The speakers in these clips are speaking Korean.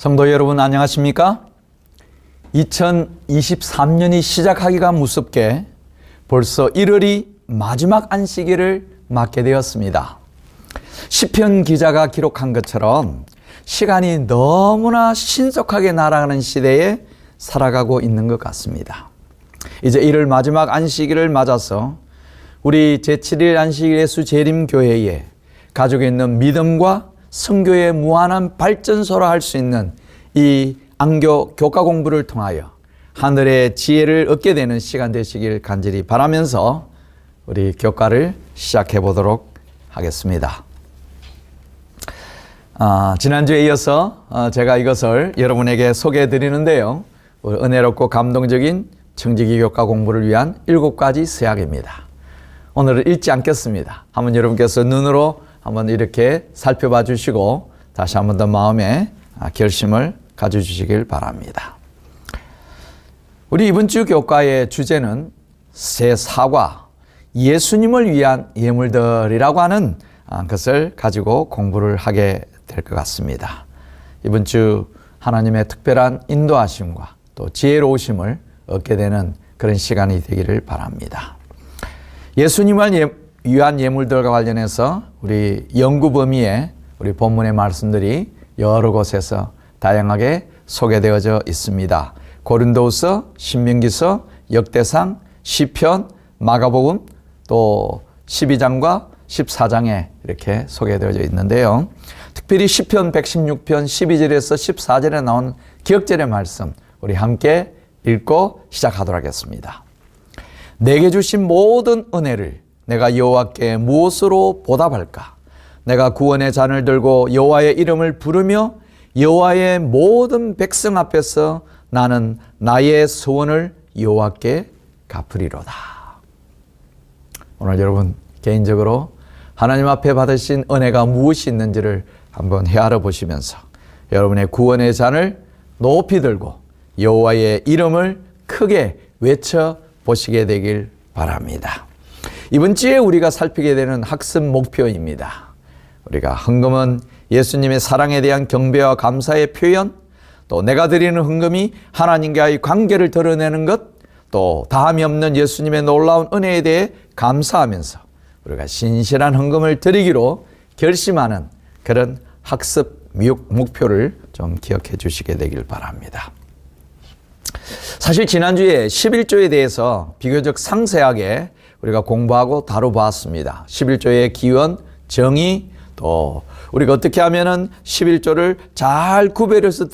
성도 여러분 안녕하십니까? 2023년이 시작하기가 무섭게 벌써 1월이 마지막 안식일을 맞게 되었습니다. 시편 기자가 기록한 것처럼 시간이 너무나 신속하게 날아가는 시대에 살아가고 있는 것 같습니다. 이제 1월 마지막 안식일을 맞아서 우리 제7일 안식일 예수 재림교회에 가지고 있는 믿음과 선교의 무한한 발전소라 할 수 있는 이 안교 교과 공부를 통하여 하늘의 지혜를 얻게 되는 시간 되시길 간절히 바라면서 우리 교과를 시작해 보도록 하겠습니다. 지난주에 이어서 제가 이것을 여러분에게 소개해 드리는데요. 은혜롭고 감동적인 청지기 교과 공부를 위한 7가지 서약입니다. 오늘은 읽지 않겠습니다. 한번 여러분께서 눈으로 한번 이렇게 살펴봐 주시고 다시 한번 더 마음에 결심을 가져주시길 바랍니다. 우리 이번 주 교과의 주제는 새 사과, 예수님을 위한 예물들이라고 하는 것을 가지고 공부를 하게 될 것 같습니다. 이번 주 하나님의 특별한 인도하심과 또 지혜로우심을 얻게 되는 그런 시간이 되기를 바랍니다. 예수님을 위한 예물들과 관련해서 우리 연구 범위에 우리 본문의 말씀들이 여러 곳에서 다양하게 소개되어져 있습니다. 고린도후서, 신명기서, 역대상, 시편, 마가복음 또 12장과 14장에 이렇게 소개되어져 있는데요. 특별히 시편 116편 12절에서 14절에 나온 기억절의 말씀 우리 함께 읽고 시작하도록 하겠습니다. 내게 주신 모든 은혜를 내가 여호와께 무엇으로 보답할까? 내가 구원의 잔을 들고 여호와의 이름을 부르며 여호와의 모든 백성 앞에서 나는 나의 소원을 여호와께 갚으리로다. 오늘 여러분 개인적으로 하나님 앞에 받으신 은혜가 무엇이 있는지를 한번 헤아려 보시면서 여러분의 구원의 잔을 높이 들고 여호와의 이름을 크게 외쳐 보시게 되길 바랍니다. 이번 주에 우리가 살피게 되는 학습 목표입니다. 우리가 헌금은 예수님의 사랑에 대한 경배와 감사의 표현, 또 내가 드리는 헌금이 하나님과의 관계를 드러내는 것, 또 다함이 없는 예수님의 놀라운 은혜에 대해 감사하면서 우리가 신실한 헌금을 드리기로 결심하는 그런 학습 목표를 좀 기억해 주시게 되길 바랍니다. 사실 지난주에 11조에 대해서 비교적 상세하게 우리가 공부하고 다뤄보았습니다. 11조의 기원, 정의, 또 우리가 어떻게 하면은 11조를 잘 구별해서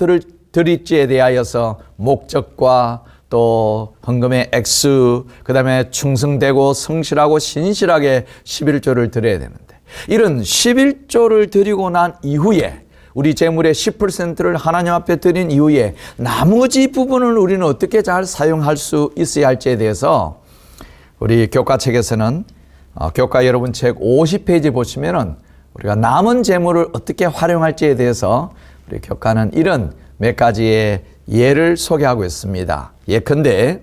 드릴지에 대하여서 목적과 또 헌금의 액수, 그 다음에 충성되고 성실하고 신실하게 11조를 드려야 되는데 이런 11조를 드리고 난 이후에 우리 재물의 10%를 하나님 앞에 드린 이후에 나머지 부분을 우리는 어떻게 잘 사용할 수 있어야 할지에 대해서 우리 교과책에서는 교과 여러분 책 50페이지 보시면은 우리가 남은 재물을 어떻게 활용할지에 대해서 우리 교과는 이런 몇 가지의 예를 소개하고 있습니다. 예컨대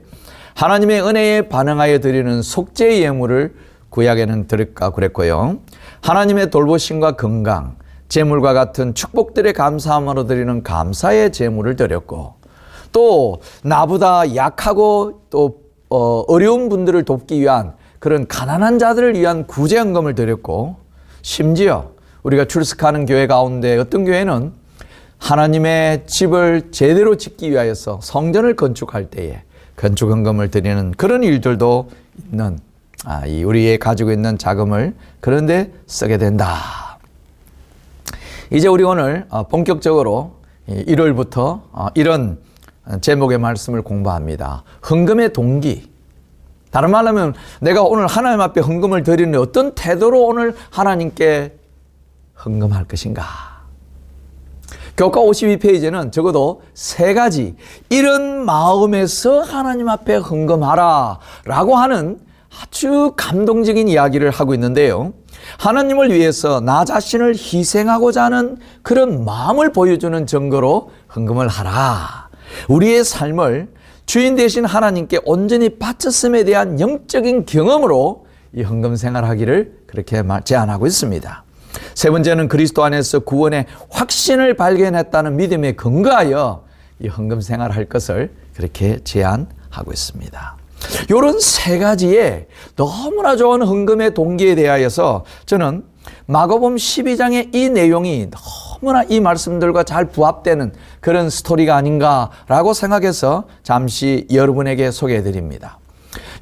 하나님의 은혜에 반응하여 드리는 속죄의 예물을 구약에는 드릴까 그랬고요. 하나님의 돌보심과 건강, 재물과 같은 축복들의 감사함으로 드리는 감사의 재물을 드렸고 또 나보다 약하고 또 어려운 분들을 돕기 위한 그런 가난한 자들을 위한 구제헌금을 드렸고 심지어 우리가 출석하는 교회 가운데 어떤 교회는 하나님의 집을 제대로 짓기 위하여서 성전을 건축할 때에 건축헌금을 드리는 그런 일들도 있는 우리의 가지고 있는 자금을 그런데 쓰게 된다. 이제 우리 오늘 본격적으로 1월부터 이런 제목의 말씀을 공부합니다. 헌금의 동기. 다른 말로 하면 내가 오늘 하나님 앞에 헌금을 드리는 어떤 태도로 오늘 하나님께 헌금할 것인가. 교과 52페이지는 적어도 3가지 이런 마음에서 하나님 앞에 헌금하라 라고 하는 아주 감동적인 이야기를 하고 있는데요. 하나님을 위해서 나 자신을 희생하고자 하는 그런 마음을 보여주는 증거로 헌금을 하라. 우리의 삶을 주인 되신 하나님께 온전히 바쳤음에 대한 영적인 경험으로 이 헌금 생활하기를 그렇게 제안하고 있습니다. 세 번째는 그리스도 안에서 구원의 확신을 발견했다는 믿음에 근거하여 이 헌금 생활할 것을 그렇게 제안하고 있습니다. 이런 세 가지의 너무나 좋은 헌금의 동기에 대하여서 저는 마가복음 12장의 이 내용이 너무나 이 말씀들과 잘 부합되는 그런 스토리가 아닌가라고 생각해서 잠시 여러분에게 소개해 드립니다.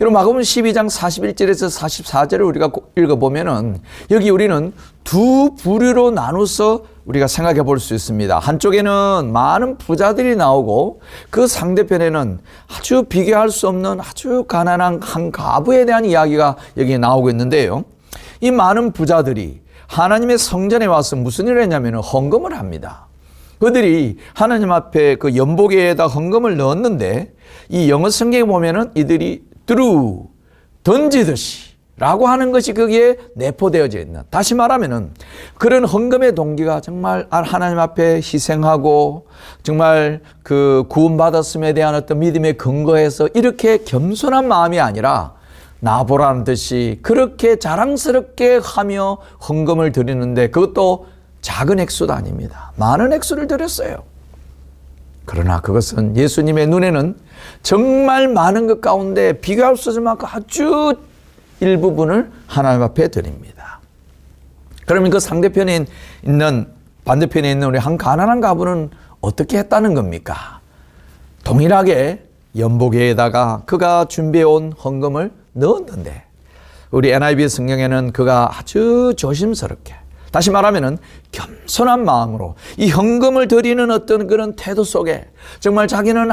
여러분, 마가복음 12장 41절에서 44절을 우리가 읽어보면은 여기 우리는 두 부류로 나눠서 우리가 생각해 볼 수 있습니다. 한쪽에는 많은 부자들이 나오고 그 상대편에는 아주 비교할 수 없는 아주 가난한 한 과부에 대한 이야기가 여기 나오고 있는데요. 이 많은 부자들이 하나님의 성전에 와서 무슨 일을 했냐면 헌금을 합니다. 그들이 하나님 앞에 그 연복에다 헌금을 넣었는데 이 영어 성경에 보면은 이들이 threw, 던지듯이 라고 하는 것이 거기에 내포되어져 있는, 다시 말하면은 그런 헌금의 동기가 정말 하나님 앞에 희생하고 정말 그 구원받았음에 대한 어떤 믿음에 근거해서 이렇게 겸손한 마음이 아니라 나보라는 듯이 그렇게 자랑스럽게 하며 헌금을 드리는데 그것도 작은 액수도 아닙니다. 많은 액수를 드렸어요. 그러나 그것은 예수님의 눈에는 정말 많은 것 가운데 비교할 수 없을 만큼 아주 일부분을 하나님 앞에 드립니다. 그러면 그 반대편에 있는 우리 한 가난한 가부는 어떻게 했다는 겁니까? 동일하게 연복에다가 그가 준비해온 헌금을 넣었는데 우리 NIV 성경에는 그가 아주 조심스럽게, 다시 말하면은 겸손한 마음으로 이 헌금을 드리는 어떤 그런 태도 속에 정말 자기는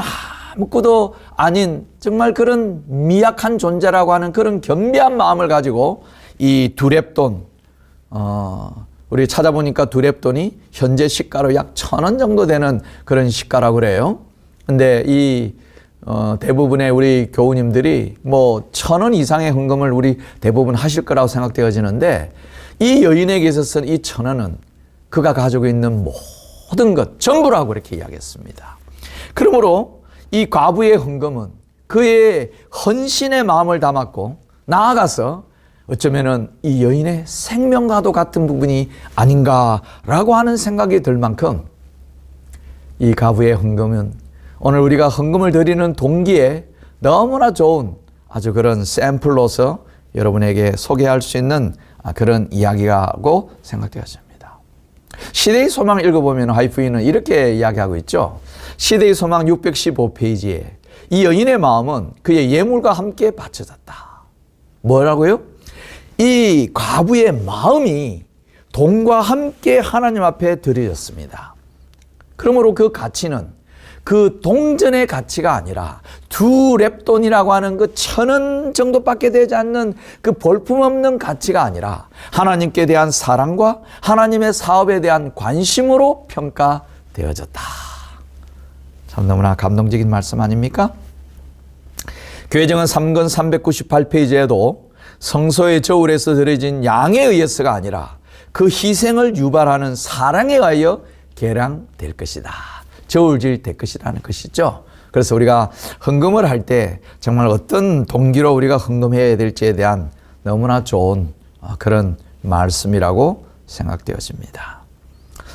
아무것도 아닌 정말 그런 미약한 존재라고 하는 그런 겸비한 마음을 가지고 이 두렙돈, 우리 찾아보니까 두렙돈이 현재 시가로 약 1,000원 정도 되는 그런 시가라고 그래요. 근데 이 대부분의 우리 교우님들이 뭐 1,000원 이상의 헌금을 우리 대부분 하실 거라고 생각되어지는데 이 여인에게 있어서는 이 1,000원은 그가 가지고 있는 모든 것 전부라고 이렇게 이야기했습니다. 그러므로 이 과부의 헌금은 그의 헌신의 마음을 담았고 나아가서 어쩌면은 이 여인의 생명과도 같은 부분이 아닌가라고 하는 생각이 들 만큼 이 과부의 헌금은 오늘 우리가 헌금을 드리는 동기에 너무나 좋은 아주 그런 샘플로서 여러분에게 소개할 수 있는 그런 이야기라고 생각되었습니다. 시대의 소망 읽어보면 하이프이는 이렇게 이야기하고 있죠. 시대의 소망 615페이지에 이 여인의 마음은 그의 예물과 함께 바쳐졌다. 뭐라고요? 이 과부의 마음이 돈과 함께 하나님 앞에 드려졌습니다. 그러므로 그 가치는 그 동전의 가치가 아니라 두렙돈이라고 하는 그 1,000원 정도밖에 되지 않는 그 볼품없는 가치가 아니라 하나님께 대한 사랑과 하나님의 사업에 대한 관심으로 평가되어졌다. 참 너무나 감동적인 말씀 아닙니까? 교회정은 3권 398페이지에도 성소의 저울에서 드려진 양에 의해서가 아니라 그 희생을 유발하는 사랑에 의하여 계량될 것이다. 저울질 될 것이라는 것이죠. 그래서 우리가 헌금을 할 때 정말 어떤 동기로 우리가 헌금해야 될지에 대한 너무나 좋은 그런 말씀이라고 생각되어집니다.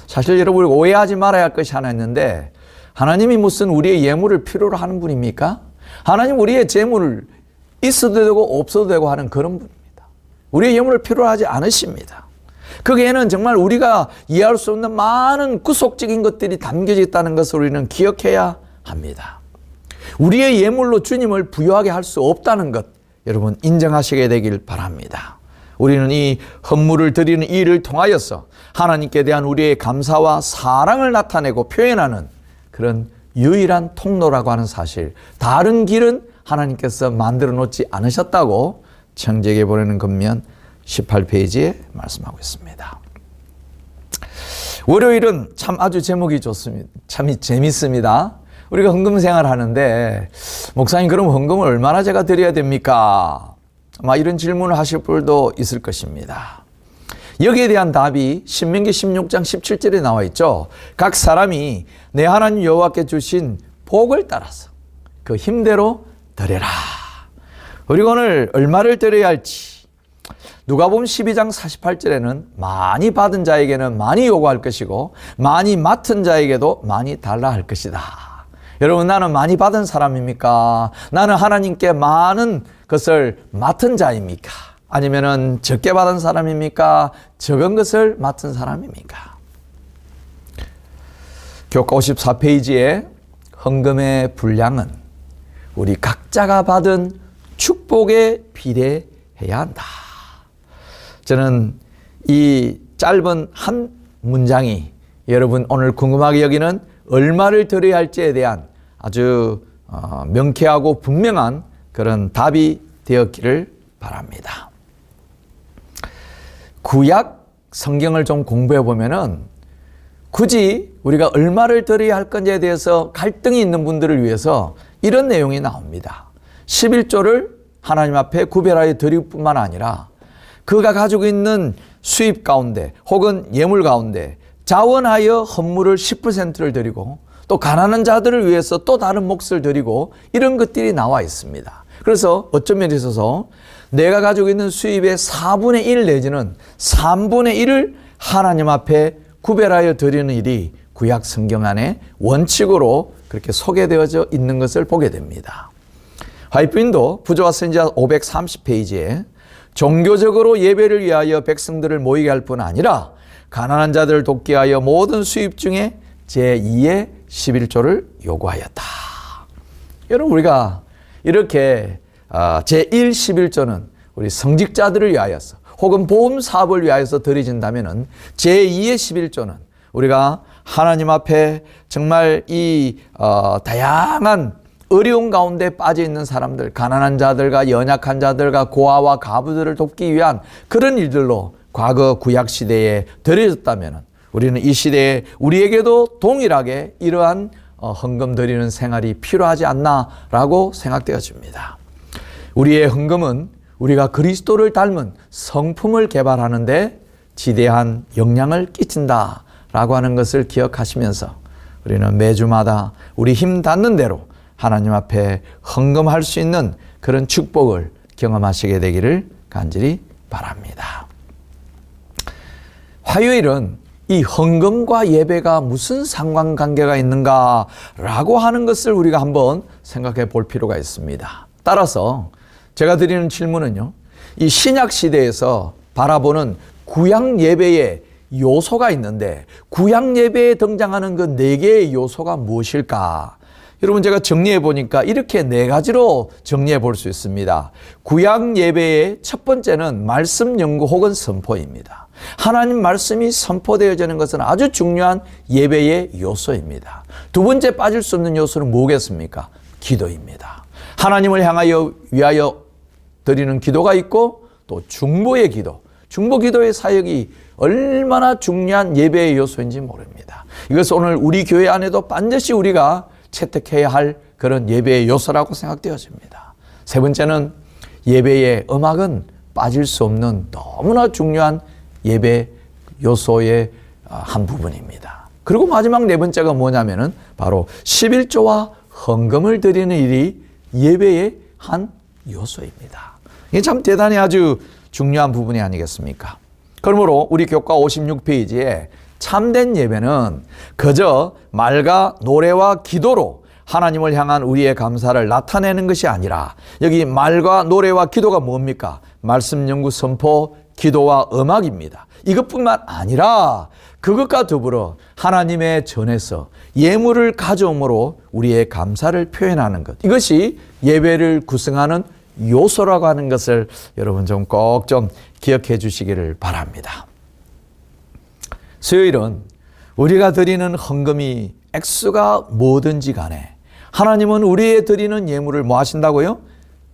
사실 여러분 오해하지 말아야 할 것이 하나 있는데 하나님이 무슨 우리의 예물을 필요로 하는 분입니까? 하나님 우리의 재물을 있어도 되고 없어도 되고 하는 그런 분입니다. 우리의 예물을 필요로 하지 않으십니다. 거기에는 정말 우리가 이해할 수 없는 많은 구속적인 것들이 담겨져 있다는 것을 우리는 기억해야 합니다. 우리의 예물로 주님을 부여하게 할 수 없다는 것 여러분 인정하시게 되길 바랍니다. 우리는 이 헌물을 드리는 일을 통하여서 하나님께 대한 우리의 감사와 사랑을 나타내고 표현하는 그런 유일한 통로라고 하는 사실, 다른 길은 하나님께서 만들어 놓지 않으셨다고 창세기에 보내는 권면 18페이지에 말씀하고 있습니다. 월요일은 참 아주 제목이 좋습니다. 참 재밌습니다. 우리가 헌금 생활을 하는데 목사님 그럼 헌금을 얼마나 제가 드려야 됩니까? 아마 이런 질문을 하실 분도 있을 것입니다. 여기에 대한 답이 신명기 16장 17절에 나와 있죠. 각 사람이 내 하나님 여호와께 주신 복을 따라서 그 힘대로 드려라. 우리가 오늘 얼마를 드려야 할지 누가복음 12장 48절에는 많이 받은 자에게는 많이 요구할 것이고 많이 맡은 자에게도 많이 달라 할 것이다. 여러분, 나는 많이 받은 사람입니까? 나는 하나님께 많은 것을 맡은 자입니까? 아니면은 적게 받은 사람입니까? 적은 것을 맡은 사람입니까? 교과 54페이지에 헌금의 분량은 우리 각자가 받은 축복에 비례해야 한다. 저는 이 짧은 한 문장이 여러분 오늘 궁금하게 여기는 얼마를 드려야 할지에 대한 아주 명쾌하고 분명한 그런 답이 되었기를 바랍니다. 구약 성경을 좀 공부해 보면은 굳이 우리가 얼마를 드려야 할 건지에 대해서 갈등이 있는 분들을 위해서 이런 내용이 나옵니다. 11조를 하나님 앞에 구별하여 드릴 뿐만 아니라 그가 가지고 있는 수입 가운데 혹은 예물 가운데 자원하여 헌물을 10%를 드리고 또 가난한 자들을 위해서 또 다른 몫을 드리고 이런 것들이 나와 있습니다. 그래서 어떤 면에 있어서 내가 가지고 있는 수입의 4분의 1 내지는 3분의 1을 하나님 앞에 구별하여 드리는 일이 구약 성경 안에 원칙으로 그렇게 소개되어져 있는 것을 보게 됩니다. 화이트인도 부조와 선지자 530페이지에 종교적으로 예배를 위하여 백성들을 모이게 할 뿐 아니라 가난한 자들을 돕기 위하여 모든 수입 중에 제2의 11조를 요구하였다. 여러분, 우리가 이렇게 제1 11조는 우리 성직자들을 위하여서 혹은 보험 사업을 위하여서 드려진다면 제2의 11조는 우리가 하나님 앞에 정말 이 다양한 어려운 가운데 빠져 있는 사람들, 가난한 자들과 연약한 자들과 고아와 가부들을 돕기 위한 그런 일들로 과거 구약 시대에 드려졌다면 우리는 이 시대에 우리에게도 동일하게 이러한 헌금 드리는 생활이 필요하지 않나라고 생각되어집니다. 우리의 헌금은 우리가 그리스도를 닮은 성품을 개발하는데 지대한 영향을 끼친다라고 하는 것을 기억하시면서 우리는 매주마다 우리 힘 닿는 대로 하나님 앞에 헌금할 수 있는 그런 축복을 경험하시게 되기를 간절히 바랍니다. 화요일은 이 헌금과 예배가 무슨 상관관계가 있는가라고 하는 것을 우리가 한번 생각해 볼 필요가 있습니다. 따라서 제가 드리는 질문은요, 이 신약 시대에서 바라보는 구약 예배의 요소가 있는데 구약 예배에 등장하는 그 4개의 요소가 무엇일까? 여러분, 제가 정리해 보니까 이렇게 4가지로 정리해 볼 수 있습니다. 구약 예배의 첫 번째는 말씀 연구 혹은 선포입니다. 하나님 말씀이 선포되어지는 것은 아주 중요한 예배의 요소입니다. 두 번째 빠질 수 없는 요소는 뭐겠습니까? 기도입니다. 하나님을 향하여 위하여 드리는 기도가 있고 또 중보의 기도, 중보 기도의 사역이 얼마나 중요한 예배의 요소인지 모릅니다. 이것은 오늘 우리 교회 안에도 반드시 우리가 채택해야 할 그런 예배의 요소라고 생각되어집니다. 세 번째는 예배의 음악은 빠질 수 없는 너무나 중요한 예배 요소의 한 부분입니다. 그리고 마지막 4번째가 뭐냐면은 바로 11조와 헌금을 드리는 일이 예배의 한 요소입니다. 이게 참 대단히 아주 중요한 부분이 아니겠습니까? 그러므로 우리 교과 56페이지에 참된 예배는 그저 말과 노래와 기도로 하나님을 향한 우리의 감사를 나타내는 것이 아니라 여기 말과 노래와 기도가 뭡니까? 말씀 연구 선포, 기도와 음악입니다. 이것뿐만 아니라 그것과 더불어 하나님의 전에서 예물을 가져옴으로 우리의 감사를 표현하는 것, 이것이 예배를 구성하는 요소라고 하는 것을 여러분 좀 꼭 좀 기억해 주시기를 바랍니다. 수요일은 우리가 드리는 헌금이 액수가 뭐든지 간에 하나님은 우리의 드리는 예물을 뭐 하신다고요?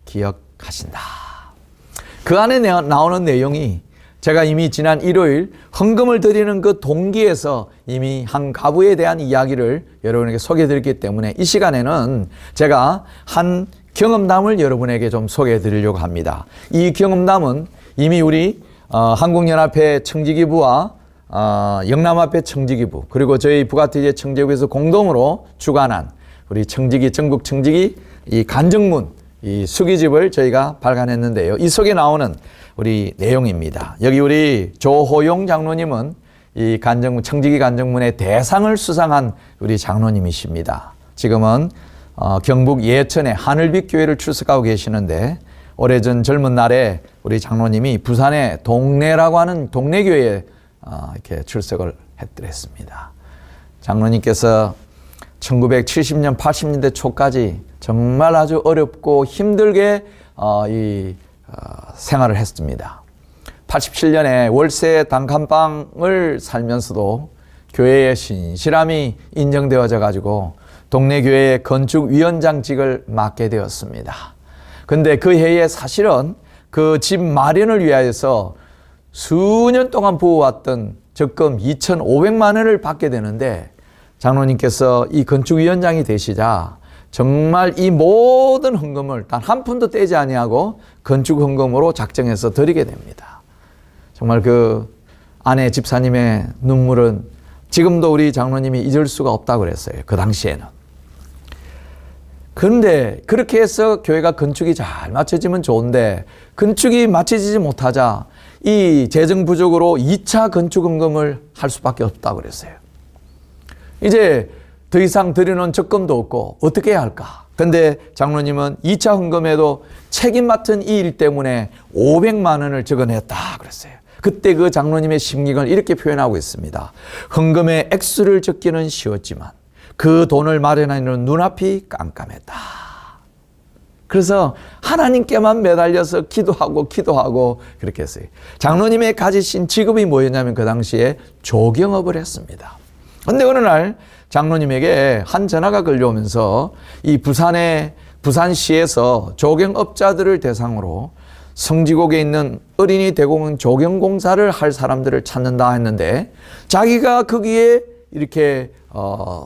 기억하신다. 그 안에 나오는 내용이 제가 이미 지난 일요일 헌금을 드리는 그 동기에서 이미 한 가부에 대한 이야기를 여러분에게 소개해 드렸기 때문에 이 시간에는 제가 한 경험담을 여러분에게 좀 소개해 드리려고 합니다. 이 경험담은 이미 우리 한국연합회 청지기부와 영남합회 청지기부 그리고 저희 부가티제 청지기부에서 공동으로 주관한 우리 청지기 전국 청지기 이 간증문 이 수기집을 저희가 발간했는데요. 이 속에 나오는 우리 내용입니다. 여기 우리 조호용 장로님은 이 청지기 간정문의 대상을 수상한 우리 장로님이십니다. 지금은 경북 예천의 하늘빛 교회를 출석하고 계시는데, 오래전 젊은 날에 우리 장로님이 부산의 동래라고 하는 동래 교회에 이렇게 출석을 했더랬습니다. 장로님께서 1970년, 80년대 초까지 정말 아주 어렵고 힘들게 생활을 했습니다. 87년에 월세 단칸방을 살면서도 교회의 신실함이 인정되어져 가지고 동네 교회의 건축위원장직을 맡게 되었습니다. 근데 그 해에 사실은 그 집 마련을 위하여서 수년 동안 부어왔던 적금 2,500만 원을 받게 되는데, 장로님께서 이 건축위원장이 되시자 정말 이 모든 헌금을 단 한 푼도 떼지 아니하고 건축헌금으로 작정해서 드리게 됩니다. 정말 그 아내 집사님의 눈물은 지금도 우리 장로님이 잊을 수가 없다고 그랬어요. 그 당시에는. 그런데 그렇게 해서 교회가 건축이 잘 맞춰지면 좋은데, 건축이 맞춰지지 못하자 이 재정 부족으로 2차 건축헌금을 할 수밖에 없다고 그랬어요. 이제 더 이상 드리는 적금도 없고 어떻게 해야 할까? 근데 장로님은 2차 헌금에도 책임 맡은 이 일 때문에 500만 원을 적어냈다 그랬어요. 그때 그 장로님의 심경을 이렇게 표현하고 있습니다. 헌금의 액수를 적기는 쉬웠지만 그 돈을 마련하는 눈앞이 깜깜했다. 그래서 하나님께만 매달려서 기도하고 그렇게 했어요. 장로님의 가지신 직업이 뭐였냐면 그 당시에 조경업을 했습니다. 그런데 어느 날 장로님에게 한 전화가 걸려오면서 이 부산시에서 조경업자들을 대상으로 성지곡에 있는 어린이 대공원 조경공사를 할 사람들을 찾는다 했는데, 자기가 거기에 이렇게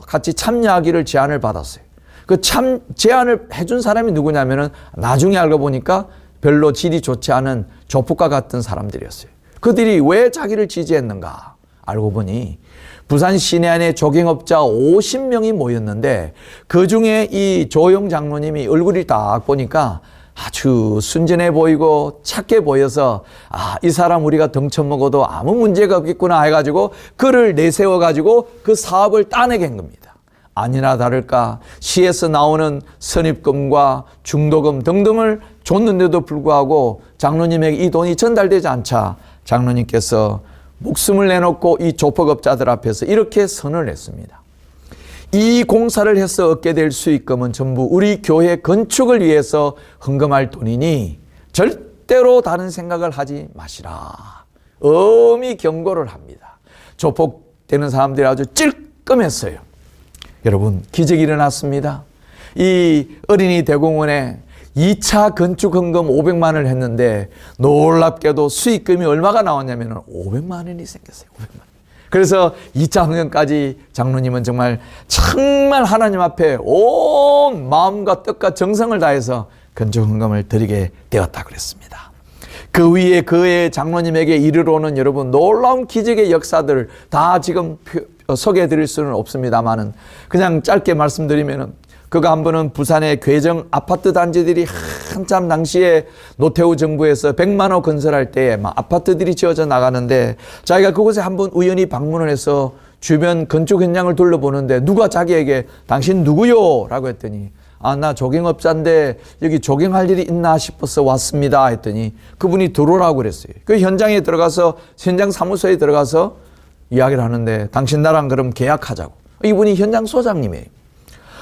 같이 참여하기를 제안을 받았어요. 그 제안을 해준 사람이 누구냐면은 나중에 알고 보니까 별로 질이 좋지 않은 조폭과 같은 사람들이었어요. 그들이 왜 자기를 지지했는가 알고 보니 부산 시내 안에 조경업자 50명이 모였는데, 그 중에 이 조용 장로님이 얼굴이 딱 보니까 아주 순진해 보이고 착해 보여서 이 사람 우리가 등쳐 먹어도 아무 문제가 없겠구나 해가지고 그를 내세워가지고 그 사업을 따내게 한 겁니다. 아니나 다를까 시에서 나오는 선입금과 중도금 등등을 줬는데도 불구하고 장로님에게 이 돈이 전달되지 않자 장로님께서 목숨을 내놓고 이 조폭업자들 앞에서 이렇게 선언을 했습니다. 이 공사를 해서 얻게 될 수익금은 전부 우리 교회 건축을 위해서 헌금할 돈이니 절대로 다른 생각을 하지 마시라. 엄히 경고를 합니다. 조폭되는 사람들이 아주 찔끔했어요. 여러분, 기적이 일어났습니다. 이 어린이 대공원에 2차 건축 헌금 500만 원을 했는데 놀랍게도 수익금이 얼마가 나왔냐면 500만 원이 생겼어요. 500만 원. 그래서 2차 헌금까지 장로님은 정말 하나님 앞에 온 마음과 뜻과 정성을 다해서 건축 헌금을 드리게 되었다 그랬습니다. 그 위에 그의 장로님에게 이르러오는 여러분 놀라운 기적의 역사들 다 지금 소개해 드릴 수는 없습니다만은 그냥 짧게 말씀드리면은, 그가 한 번은 부산의 괴정 아파트 단지들이 한참 당시에 노태우 정부에서 100만 호 건설할 때에 막 아파트들이 지어져 나가는데, 자기가 그곳에 한번 우연히 방문을 해서 주변 건축 현장을 둘러보는데 누가 자기에게 당신 누구요? 라고 했더니 나 조경업자인데 여기 조경할 일이 있나 싶어서 왔습니다 했더니 그분이 들어오라고 그랬어요. 그 현장에 들어가서 현장 사무소에 들어가서 이야기를 하는데, 당신 나랑 그럼 계약하자고. 이분이 현장 소장님이에요.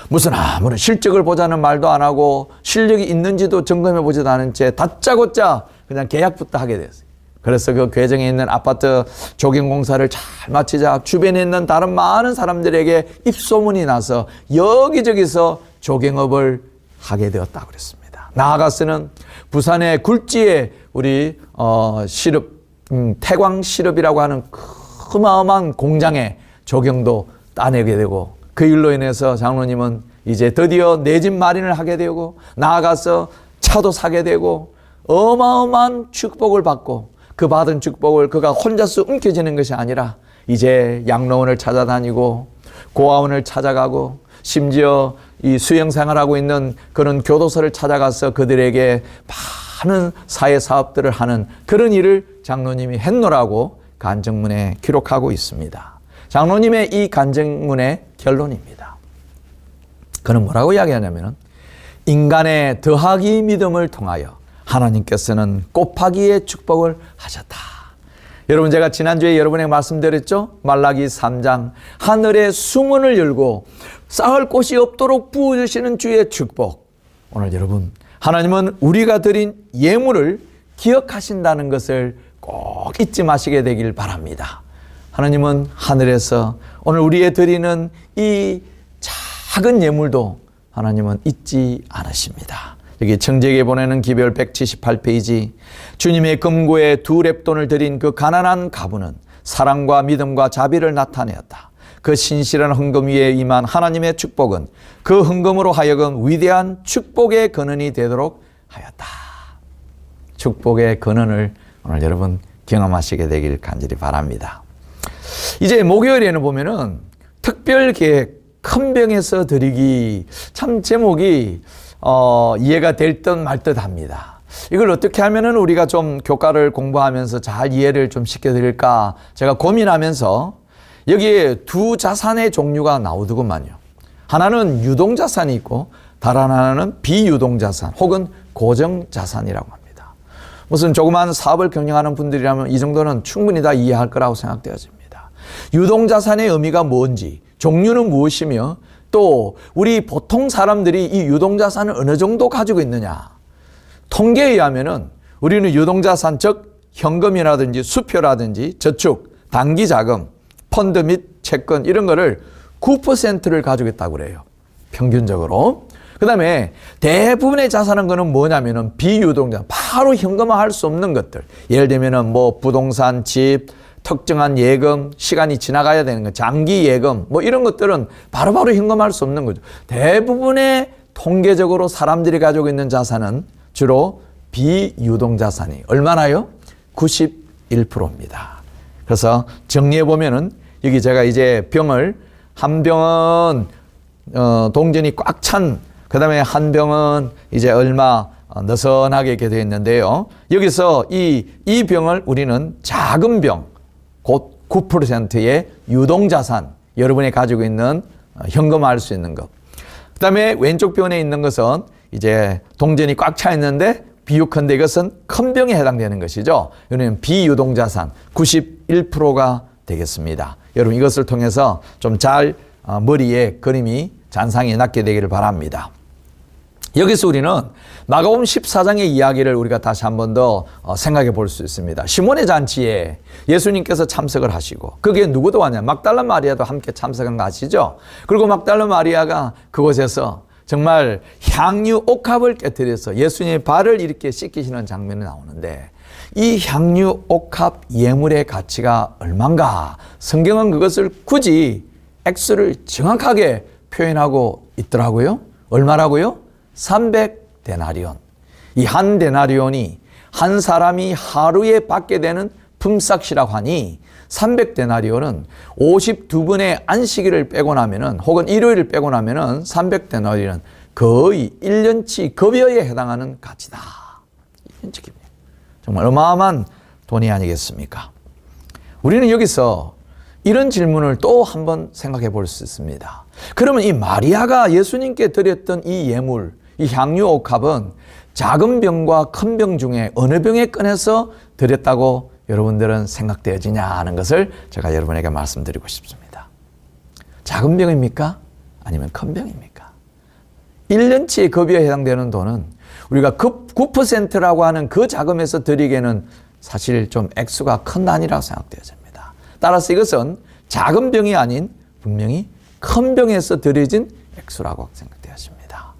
무슨 아무런 실적을 보자는 말도 안 하고 실력이 있는지도 점검해 보지도 않은 채 다짜고짜 그냥 계약부터 하게 됐어요. 그래서 그 괴정에 있는 아파트 조경공사를 잘 마치자 주변에 있는 다른 많은 사람들에게 입소문이 나서 여기저기서 조경업을 하게 되었다고 그랬습니다. 나아가서는 부산의 굴지에 우리 태광 시럽이라고 하는 어마어마한 공장에 조경도 따내게 되고, 그 일로 인해서 장로님은 이제 드디어 내 집 마련을 하게 되고 나아가서 차도 사게 되고 어마어마한 축복을 받고, 그 받은 축복을 그가 혼자서 움켜쥐는 것이 아니라 이제 양로원을 찾아다니고 고아원을 찾아가고 심지어 이 수영 생활하고 있는 그런 교도소를 찾아가서 그들에게 많은 사회 사업들을 하는 그런 일을 장로님이 했노라고 간증문에 기록하고 있습니다. 장로님의 이 간증문의 결론입니다. 그는 뭐라고 이야기하냐면 인간의 더하기 믿음을 통하여 하나님께서는 곱하기의 축복을 하셨다. 여러분, 제가 지난주에 여러분에게 말씀드렸죠? 말라기 3장 하늘의 수문을 열고 쌓을 곳이 없도록 부어주시는 주의 축복. 오늘 여러분, 하나님은 우리가 드린 예물을 기억하신다는 것을 꼭 잊지 마시게 되길 바랍니다. 하나님은 하늘에서 오늘 우리의 드리는 이 작은 예물도 하나님은 잊지 않으십니다. 여기 청지기에 보내는 기별 178페이지 주님의 금고에 2렙돈을 드린 그 가난한 가부는 사랑과 믿음과 자비를 나타내었다. 그 신실한 헌금 위에 임한 하나님의 축복은 그 헌금으로 하여금 위대한 축복의 근원이 되도록 하였다. 축복의 근원을 오늘 여러분 경험하시게 되길 간절히 바랍니다. 이제 목요일에는 보면은 특별계획 큰 병에서 드리기, 참 제목이 이해가 될 듯 말 듯 합니다. 이걸 어떻게 하면은 우리가 좀 교과를 공부하면서 잘 이해를 좀 시켜드릴까 제가 고민하면서 여기에 두 자산의 종류가 나오더구만요. 하나는 유동자산이 있고 다른 하나는 비유동자산 혹은 고정자산이라고 합니다. 무슨 조그만 사업을 경영하는 분들이라면 이 정도는 충분히 다 이해할 거라고 생각되어집니다. 유동자산의 의미가 뭔지, 종류는 무엇이며 또 우리 보통 사람들이 이 유동자산을 어느 정도 가지고 있느냐. 통계에 의하면은 우리는 유동자산 즉 현금이라든지 수표라든지 저축, 단기자금, 펀드 및 채권 이런 거를 9%를 가지고 있다고 그래요. 평균적으로. 그 다음에 대부분의 자산은 거는 뭐냐면은 비유동자산, 바로 현금화할 수 없는 것들. 예를 들면은 뭐 부동산, 집, 특정한 예금, 시간이 지나가야 되는 거, 장기 예금, 뭐 이런 것들은 바로바로 현금화할 수 없는 거죠. 대부분의 통계적으로 사람들이 가지고 있는 자산은 주로 비유동자산이 얼마나요? 91%입니다. 그래서 정리해 보면은 여기 제가 이제 병을 한 병은 동전이 꽉 찬, 그 다음에 한 병은 이제 얼마 느슨하게 이렇게 되어 있는데요. 여기서 이 병을 우리는 작은 병, 곧 9%의 유동자산, 여러분이 가지고 있는 현금화할 수 있는 것. 그 다음에 왼쪽 병에 있는 것은 이제 동전이 꽉 차 있는데 비유컨대 이것은 큰 병에 해당되는 것이죠. 이거는 비유동자산 91%가 되겠습니다. 여러분 이것을 통해서 좀 잘 머리에 그림이 잔상이 났게 되기를 바랍니다. 여기서 우리는 마가복음 14장의 이야기를 우리가 다시 한 번 더 생각해 볼 수 있습니다. 시몬의 잔치에 예수님께서 참석을 하시고 거기에 누구도 왔냐? 막달라 마리아도 함께 참석한 거 아시죠? 그리고 막달라 마리아가 그곳에서 정말 향유 옥합을 깨뜨려서 예수님의 발을 이렇게 씻기시는 장면이 나오는데 이 향유 옥합 예물의 가치가 얼마인가? 성경은 그것을 굳이 액수를 정확하게 표현하고 있더라고요. 얼마라고요? 300데나리온. 이 한 데나리온이 한 사람이 하루에 받게 되는 품삯이라고 하니 300데나리온은 52번의 안식일을 빼고 나면은 혹은 일요일을 빼고 나면은 300데나리온은 거의 1년치 급여에 해당하는 가치다. 1년치 급여. 정말 어마어마한 돈이 아니겠습니까? 우리는 여기서 이런 질문을 또 한번 생각해 볼 수 있습니다. 그러면 이 마리아가 예수님께 드렸던 이 예물, 이 향유 옥합은 작은 병과 큰 병 중에 어느 병에 꺼내서 드렸다고 여러분들은 생각되어지냐 하는 것을 제가 여러분에게 말씀드리고 싶습니다. 작은 병입니까? 아니면 큰 병입니까? 1년치의 급여에 해당되는 돈은 우리가 9%라고 하는 그 자금에서 드리기에는 사실 좀 액수가 큰 단위라고 생각되어집니다. 따라서 이것은 작은 병이 아닌 분명히 큰 병에서 드려진 액수라고 생각되어집니다.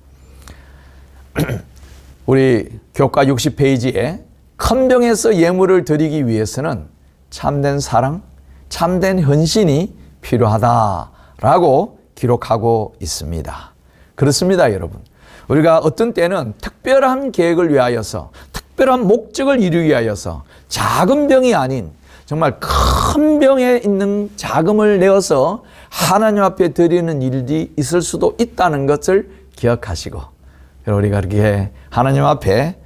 우리 교과 60페이지에 큰 병에서 예물을 드리기 위해서는 참된 사랑, 참된 헌신이 필요하다라고 기록하고 있습니다. 그렇습니다, 여러분. 우리가 어떤 때는 특별한 계획을 위하여서, 특별한 목적을 이루기 위하여서 작은 병이 아닌 정말 큰 병에 있는 자금을 내어서 하나님 앞에 드리는 일이 있을 수도 있다는 것을 기억하시고, 우리가 그렇게 하나님 앞에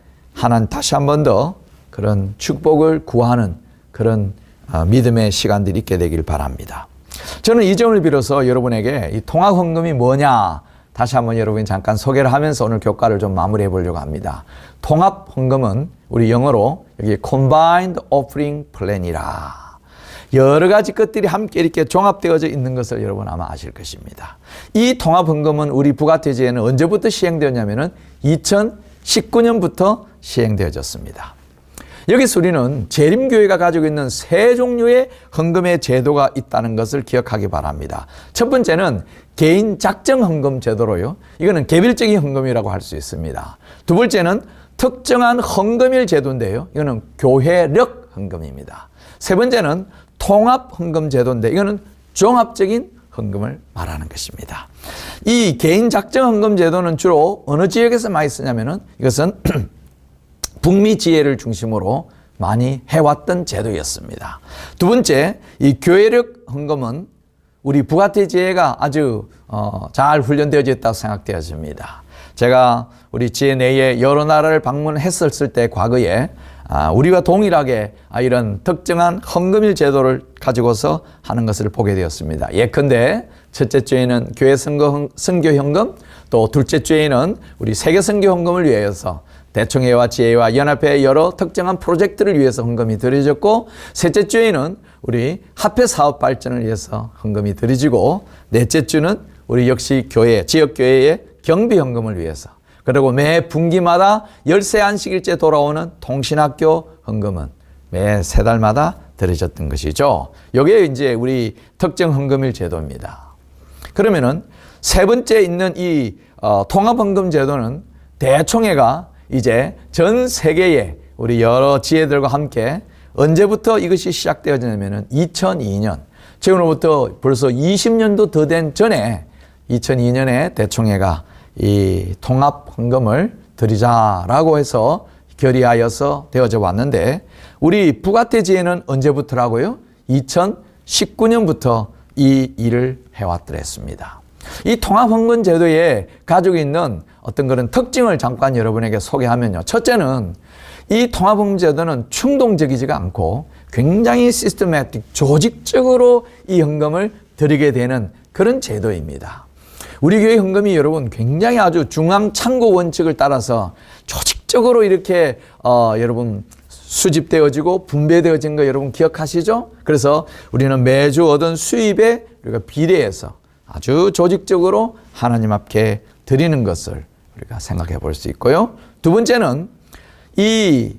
다시 한 번 더 그런 축복을 구하는 그런 믿음의 시간들이 있게 되길 바랍니다. 저는 이 점을 빌어서 여러분에게 이 통합헌금이 뭐냐 다시 한번 여러분이 잠깐 소개를 하면서 오늘 교과를 좀 마무리해 보려고 합니다. 통합헌금은 우리 영어로 여기 Combined Offering Plan이라, 여러 가지 것들이 함께 이렇게 종합되어져 있는 것을 여러분 아마 아실 것입니다. 이 통합헌금은 우리 부가태지에는 언제부터 시행되었냐면은 2019년부터 시행되어졌습니다. 여기서 우리는 재림교회가 가지고 있는 세 종류의 헌금의 제도가 있다는 것을 기억하기 바랍니다. 첫 번째는 개인 작정 헌금 제도로요. 이거는 개별적인 헌금이라고 할 수 있습니다. 두 번째는 특정한 헌금일 제도인데요. 이거는 교회력 헌금입니다. 세 번째는 통합 헌금 제도인데 이거는 종합적인 헌금을 말하는 것입니다. 이 개인 작정 헌금 제도는 주로 어느 지역에서 많이 쓰냐면은 이것은 북미 지혜를 중심으로 많이 해왔던 제도였습니다. 두 번째, 이 교회력 헌금은 우리 부가티 지혜가 아주 잘 훈련되어져 있다고 생각되어집니다. 제가 우리 지혜 내에 여러 나라를 방문했었을 때 과거에 우리와 동일하게 이런 특정한 헌금일 제도를 가지고서 하는 것을 보게 되었습니다. 예컨대 첫째 주에는 교회 선교헌금, 또 둘째 주에는 우리 세계 선교헌금을 위해서 대총회와 지혜와 연합회 여러 특정한 프로젝트를 위해서 헌금이 드려졌고, 셋째 주에는 우리 합회 사업 발전을 위해서 헌금이 드려지고, 넷째 주는 우리 역시 교회, 지역교회의 경비 헌금을 위해서, 그리고 매 분기마다 열세 안식일째 돌아오는 통신학교 헌금은 매 세 달마다 드려졌던 것이죠. 이게 이제 우리 특정 헌금일 제도입니다. 그러면은 세 번째 있는 이 통합헌금 제도는 대총회가 이제 전 세계의 우리 여러 지혜들과 함께 언제부터 이것이 시작되어지냐면은 2002년, 지금으로부터 벌써 20년도 더 된 전에 2002년에 대총회가 이 통합헌금을 드리자라고 해서 결의하여서 되어져 왔는데, 우리 부가태지에는 언제부터라고요? 2019년부터 이 일을 해왔더랬습니다. 이 통합헌금 제도에 가지고 있는 어떤 그런 특징을 잠깐 여러분에게 소개하면요. 첫째는 이 통합헌금 제도는 충동적이지가 않고 굉장히 시스테매틱, 조직적으로 이 헌금을 드리게 되는 그런 제도입니다. 우리 교회 헌금이 여러분 굉장히 아주 중앙 창고 원칙을 따라서 조직적으로 이렇게 여러분 수집되어지고 분배되어진 거 여러분 기억하시죠? 그래서 우리는 매주 얻은 수입에 우리가 비례해서 아주 조직적으로 하나님 앞에 드리는 것을 우리가 생각해 볼 수 있고요. 두 번째는 이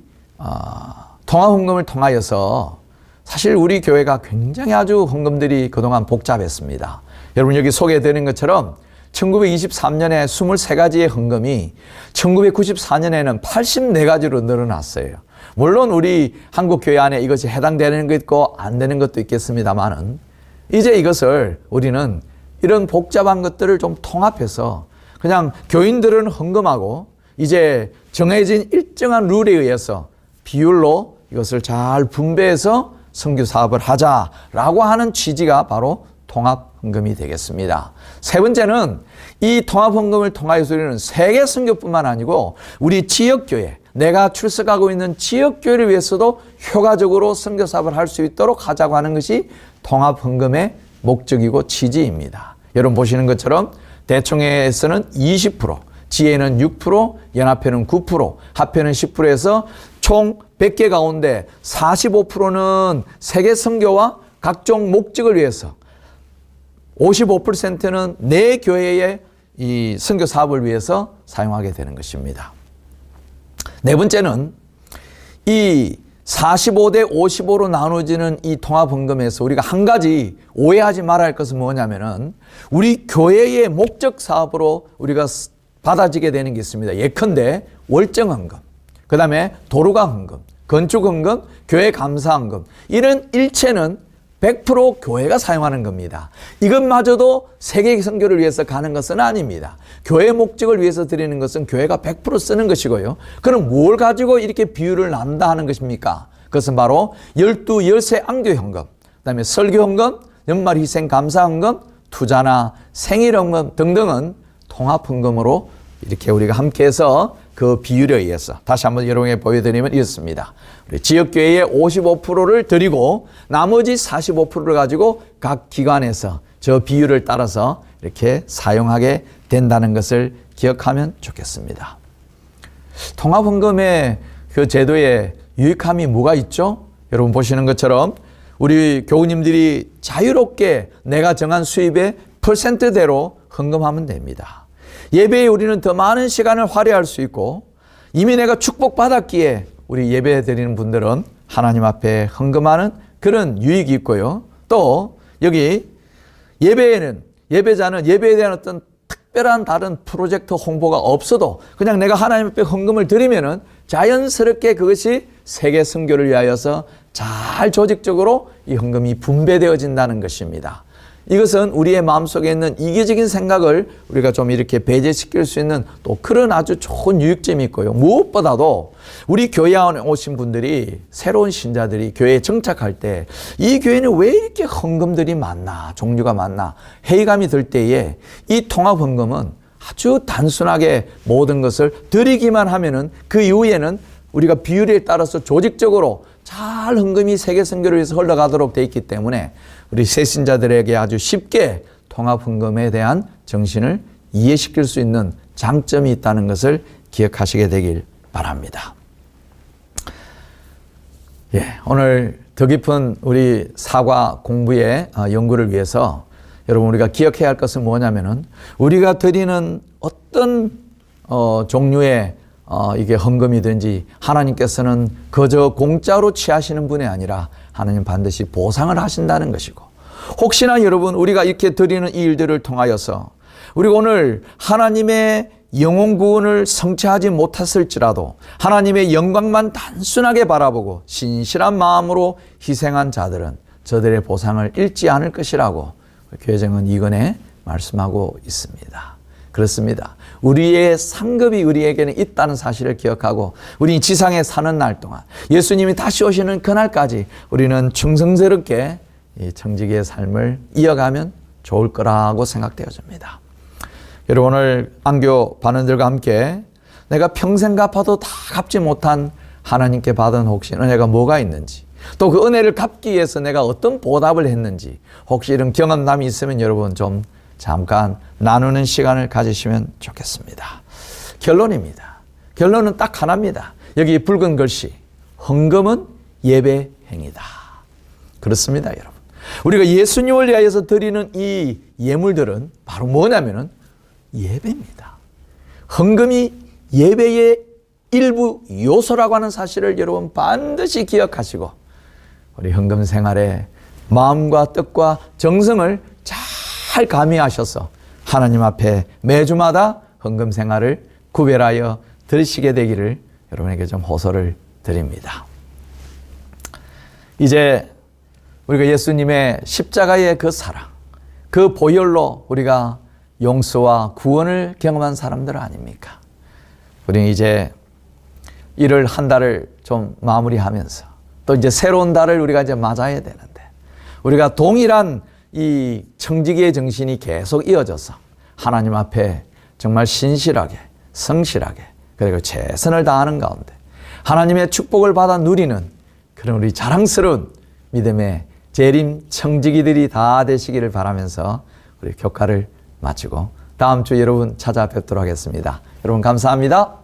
통합헌금을 통하여서 사실 우리 교회가 굉장히 아주 헌금들이 그동안 복잡했습니다. 여러분 여기 소개해드린 것처럼 1923년에 23가지의 헌금이 1994년에는 84가지로 늘어났어요. 물론 우리 한국교회 안에 이것이 해당되는 것 있고 안 되는 것도 있겠습니다만은 이제 이것을 우리는 이런 복잡한 것들을 좀 통합해서 그냥 교인들은 헌금하고 이제 정해진 일정한 룰에 의해서 비율로 이것을 잘 분배해서 선교 사업을 하자라고 하는 취지가 바로 통합헌금이 되겠습니다. 세 번째는 이 통합헌금을 통하여서 우리는 세계 선교뿐만 아니고 우리 지역교회, 내가 출석하고 있는 지역교회를 위해서도 효과적으로 선교 사업을 할 수 있도록 하자고 하는 것이 통합헌금의 목적이고 취지입니다. 여러분 보시는 것처럼 대총회에서는 20%, 지혜는 6%, 연합회는 9%, 합회는 10%에서 총 100개 가운데 45%는 세계 선교와 각종 목적을 위해서, 55%는 내 교회의 이 선교 사업을 위해서 사용하게 되는 것입니다. 네 번째는 이 45대 55로 나눠지는 이 통합헌금에서 우리가 한 가지 오해하지 말아야 할 것은 뭐냐면은 우리 교회의 목적 사업으로 우리가 받아지게 되는 게 있습니다. 예컨대 월정헌금, 그 다음에 도로가 헌금, 건축헌금, 교회 감사헌금, 이런 일체는 100% 교회가 사용하는 겁니다. 이것마저도 세계 선교를 위해서 가는 것은 아닙니다. 교회 목적을 위해서 드리는 것은 교회가 100% 쓰는 것이고요. 그럼 뭘 가지고 이렇게 비율을 나눈다 하는 것입니까? 그것은 바로 12, 13 안교헌금, 그 다음에 설교헌금, 연말희생감사헌금, 투자나 생일헌금 등등은 통합헌금으로 이렇게 우리가 함께해서 그 비율에 의해서 다시 한번 여러분에게 보여드리면 이렇습니다. 우리 지역교회의 55%를 드리고 나머지 45%를 가지고 각 기관에서 저 비율을 따라서 이렇게 사용하게 된다는 것을 기억하면 좋겠습니다. 통합헌금의 그 제도의 유익함이 뭐가 있죠? 여러분 보시는 것처럼 우리 교우님들이 자유롭게 내가 정한 수입의 퍼센트대로 헌금하면 됩니다. 예배에 우리는 더 많은 시간을 할애할 수 있고 이미 내가 축복받았기에 우리 예배 드리는 분들은 하나님 앞에 헌금하는 그런 유익이 있고요. 또 여기 예배에는 예배자는 예배에 대한 어떤 특별한 다른 프로젝트 홍보가 없어도 그냥 내가 하나님 앞에 헌금을 드리면은 자연스럽게 그것이 세계 선교를 위하여서 잘 조직적으로 이 헌금이 분배되어진다는 것입니다. 이것은 우리의 마음속에 있는 이기적인 생각을 우리가 좀 이렇게 배제시킬 수 있는 또 그런 아주 좋은 유익점이 있고요. 무엇보다도 우리 교회 안에 오신 분들이 새로운 신자들이 교회에 정착할 때 이 교회는 왜 이렇게 헌금들이 많나 종류가 많나 회의감이 들 때에 이 통합 헌금은 아주 단순하게 모든 것을 드리기만 하면은 그 이후에는 우리가 비율에 따라서 조직적으로 잘 헌금이 세계 선교를 위해서 흘러가도록 되어 있기 때문에 우리 새신자들에게 아주 쉽게 통합 헌금에 대한 정신을 이해시킬 수 있는 장점이 있다는 것을 기억하시게 되길 바랍니다. 오늘 더 깊은 우리 사과 공부의 연구를 위해서 여러분 우리가 기억해야 할 것은 뭐냐면은 우리가 드리는 어떤 종류의 이게 헌금이든지 하나님께서는 그저 공짜로 취하시는 분이 아니라 하나님 반드시 보상을 하신다는 것이고 혹시나 여러분 우리가 이렇게 드리는 이 일들을 통하여서 우리가 오늘 하나님의 영혼 구원을 성취하지 못했을지라도 하나님의 영광만 단순하게 바라보고 신실한 마음으로 희생한 자들은 저들의 보상을 잃지 않을 것이라고 교회정은 이건에 말씀하고 있습니다. 그렇습니다. 우리의 상급이 우리에게는 있다는 사실을 기억하고 우리 지상에 사는 날 동안 예수님이 다시 오시는 그날까지 우리는 충성스럽게 이 청지기의 삶을 이어가면 좋을 거라고 생각되어집니다. 여러분 오늘 안교 반원들과 함께 내가 평생 갚아도 다 갚지 못한 하나님께 받은 혹시 은혜가 뭐가 있는지 또 그 은혜를 갚기 위해서 내가 어떤 보답을 했는지 혹시 이런 경험담이 있으면 여러분 좀 잠깐 나누는 시간을 가지시면 좋겠습니다. 결론입니다. 결론은 딱 하나입니다. 여기 붉은 글씨 헌금은 예배 행위다. 그렇습니다, 여러분. 우리가 예수님을 위하여서 드리는 이 예물들은 바로 뭐냐면은 예배입니다. 헌금이 예배의 일부 요소라고 하는 사실을 여러분 반드시 기억하시고 우리 헌금 생활에 마음과 뜻과 정성을 잘 가미하셔서 하나님 앞에 매주마다 헌금 생활을 구별하여 드리시게 되기를 여러분에게 좀 호소를 드립니다. 이제 우리가 예수님의 십자가의 그 사랑, 그 보혈로 우리가 용서와 구원을 경험한 사람들 아닙니까? 우리는 이제 일을 한 달을 좀 마무리하면서 또 이제 새로운 달을 우리가 이제 맞아야 되는데 우리가 동일한 이 청지기의 정신이 계속 이어져서 하나님 앞에 정말 신실하게 성실하게 그리고 최선을 다하는 가운데 하나님의 축복을 받아 누리는 그런 우리 자랑스러운 믿음의 재림 청지기들이 다 되시기를 바라면서 우리 교과를 마치고 다음 주 여러분 찾아뵙도록 하겠습니다. 여러분 감사합니다.